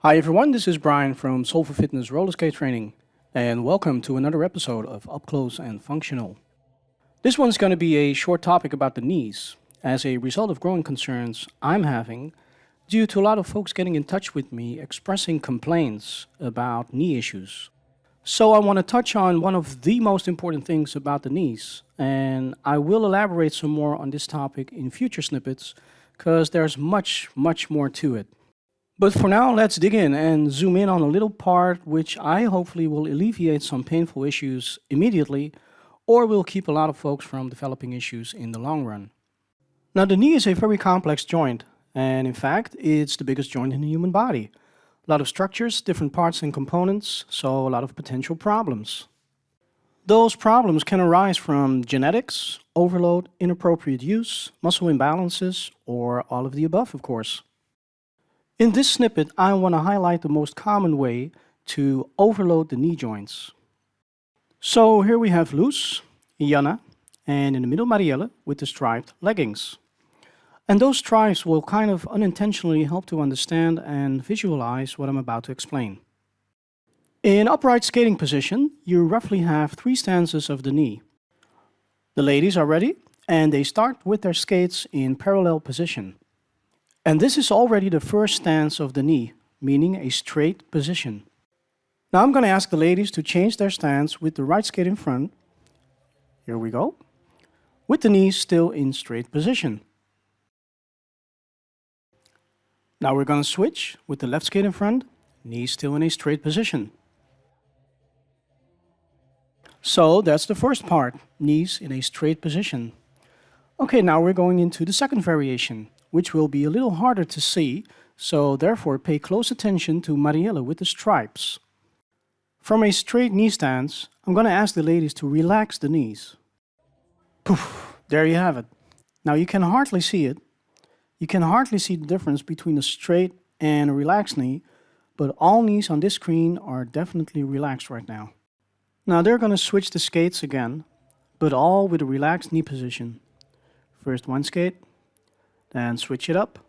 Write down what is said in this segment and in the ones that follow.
Hi everyone, this is Brian from Soulful Fitness Roller Skate Training, and welcome to another episode of Up Close and Functional. This one's going to be a short topic about the knees, as a result of growing concerns I'm having due to a lot of folks getting in touch with me expressing complaints about knee issues. So I want to touch on one of the most important things about the knees, and I will elaborate some more on this topic in future snippets because there's much more to it. But for now, let's dig in and zoom in on a little part which I hopefully will alleviate some painful issues immediately or will keep a lot of folks from developing issues in the long run. Now, the knee is a very complex joint, and in fact, it's the biggest joint in the human body. A lot of structures, different parts and components, so a lot of potential problems. Those problems can arise from genetics, overload, inappropriate use, muscle imbalances, or all of the above, of course. In this snippet, I want to highlight the most common way to overload the knee joints. So here we have Luz, Jana, and in the middle Marielle with the striped leggings. And those stripes will kind of unintentionally help to understand and visualize what I'm about to explain. In upright skating position, you roughly have 3 stances of the knee. The ladies are ready, and they start with their skates in parallel position. And this is already the first stance of the knee, meaning a straight position. Now I'm going to ask the ladies to change their stance with the right skate in front. Here we go. With the knees still in straight position. Now we're going to switch with the left skate in front, knees still in a straight position. So that's the first part, knees in a straight position. Okay, now we're going into the second variation, which will be a little harder to see, so therefore pay close attention to Marielle with the stripes. From a straight knee stance, I'm going to ask the ladies to relax the knees. Poof, there you have it. Now you can hardly see it. You can hardly see the difference between a straight and a relaxed knee, but all knees on this screen are definitely relaxed right now. Now they're going to switch the skates again, but all with a relaxed knee position. First one skate, then switch it up,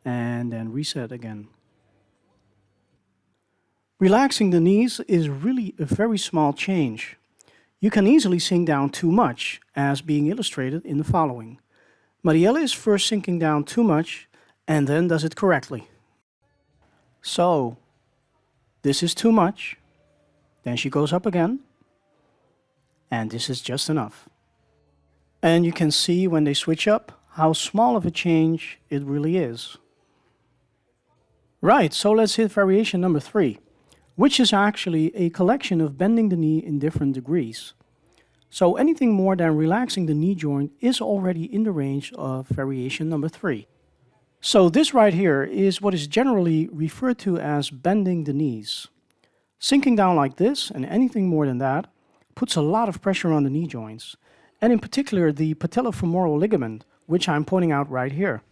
and then reset again. Relaxing the knees is really a very small change. You can easily sink down too much, as being illustrated in the following. Marielle is first sinking down too much, and then does it correctly. So, this is too much, then she goes up again, and this is just enough. And you can see when they switch up, how small of a change it really is. Right, so let's hit variation number 3, which is actually a collection of bending the knee in different degrees. So anything more than relaxing the knee joint is already in the range of variation number 3. So this right here is what is generally referred to as bending the knees. Sinking down like this and anything more than that puts a lot of pressure on the knee joints, and in particular the patellofemoral ligament, which I'm pointing out right here.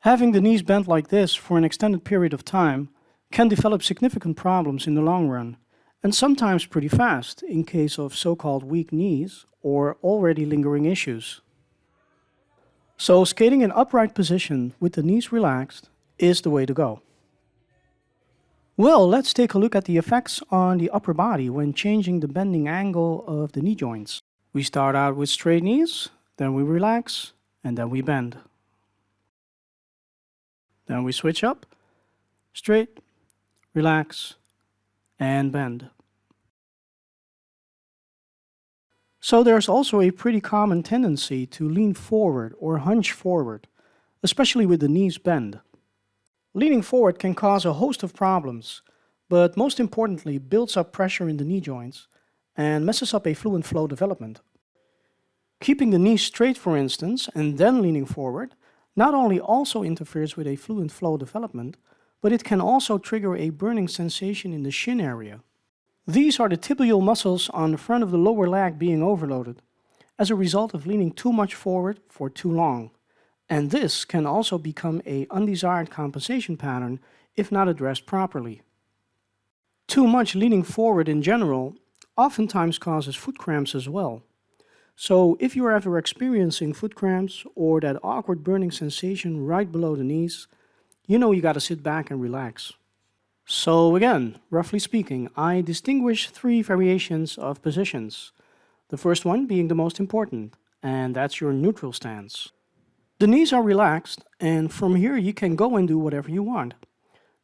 Having the knees bent like this for an extended period of time can develop significant problems in the long run, and sometimes pretty fast in case of so-called weak knees or already lingering issues. So skating in upright position with the knees relaxed is the way to go. Well, let's take a look at the effects on the upper body when changing the bending angle of the knee joints. We start out with straight knees, then we relax, and then we bend. Then we switch up, straight, relax, and bend. So there's also a pretty common tendency to lean forward or hunch forward, especially with the knees bent. Leaning forward can cause a host of problems, but most importantly builds up pressure in the knee joints and messes up a fluent flow development. Keeping the knee straight, for instance, and then leaning forward, not only also interferes with a fluent flow development, but it can also trigger a burning sensation in the shin area. These are the tibial muscles on the front of the lower leg being overloaded, as a result of leaning too much forward for too long. And this can also become an undesired compensation pattern if not addressed properly. Too much leaning forward in general oftentimes causes foot cramps as well. So if you are ever experiencing foot cramps or that awkward burning sensation right below the knees, you know you gotta sit back and relax. So again, roughly speaking, I distinguish three variations of positions. The first one being the most important, and that's your neutral stance. The knees are relaxed, and from here you can go and do whatever you want.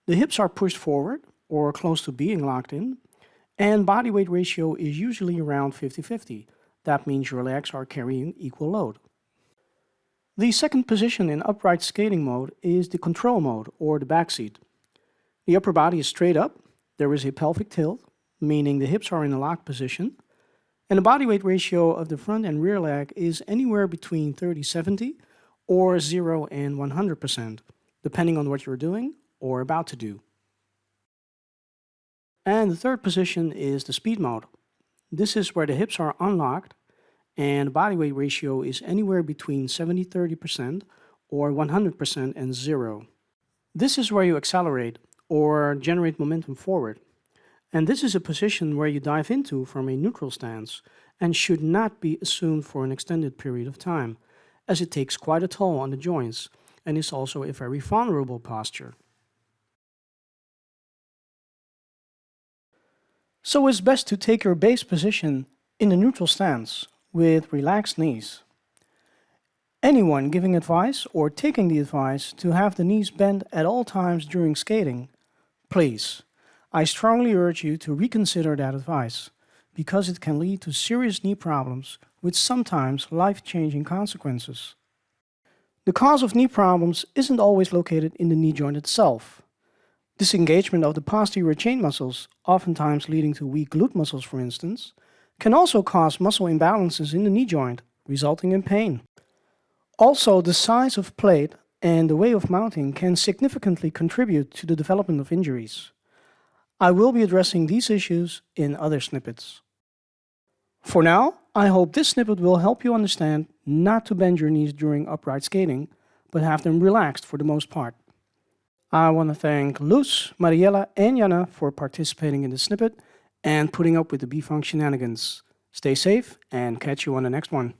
The hips are pushed forward, or close to being locked in, and body weight ratio is usually around 50-50. That means your legs are carrying equal load. The second position in upright skating mode is the control mode, or the back seat. The upper body is straight up, there is a pelvic tilt, meaning the hips are in a locked position, and the body weight ratio of the front and rear leg is anywhere between 30-70 or 0 and 100%, depending on what you're doing or about to do. And the third position is the speed mode. This is where the hips are unlocked and the body weight ratio is anywhere between 70-30% or 100% and 0. This is where you accelerate or generate momentum forward. And this is a position where you dive into from a neutral stance and should not be assumed for an extended period of time, as it takes quite a toll on the joints and is also a very vulnerable posture. So it's best to take your base position in a neutral stance with relaxed knees. Anyone giving advice or taking the advice to have the knees bent at all times during skating, please, I strongly urge you to reconsider that advice, because it can lead to serious knee problems with sometimes life-changing consequences. The cause of knee problems isn't always located in the knee joint itself. Disengagement of the posterior chain muscles, oftentimes leading to weak glute muscles for instance, can also cause muscle imbalances in the knee joint, resulting in pain. Also, the size of plate and the way of mounting can significantly contribute to the development of injuries. I will be addressing these issues in other snippets. For now, I hope this snippet will help you understand not to bend your knees during upright skating, but have them relaxed for the most part. I want to thank Luz, Mariella, and Jana for participating in this snippet and putting up with the Bfunkphenomenon. Stay safe and catch you on the next one.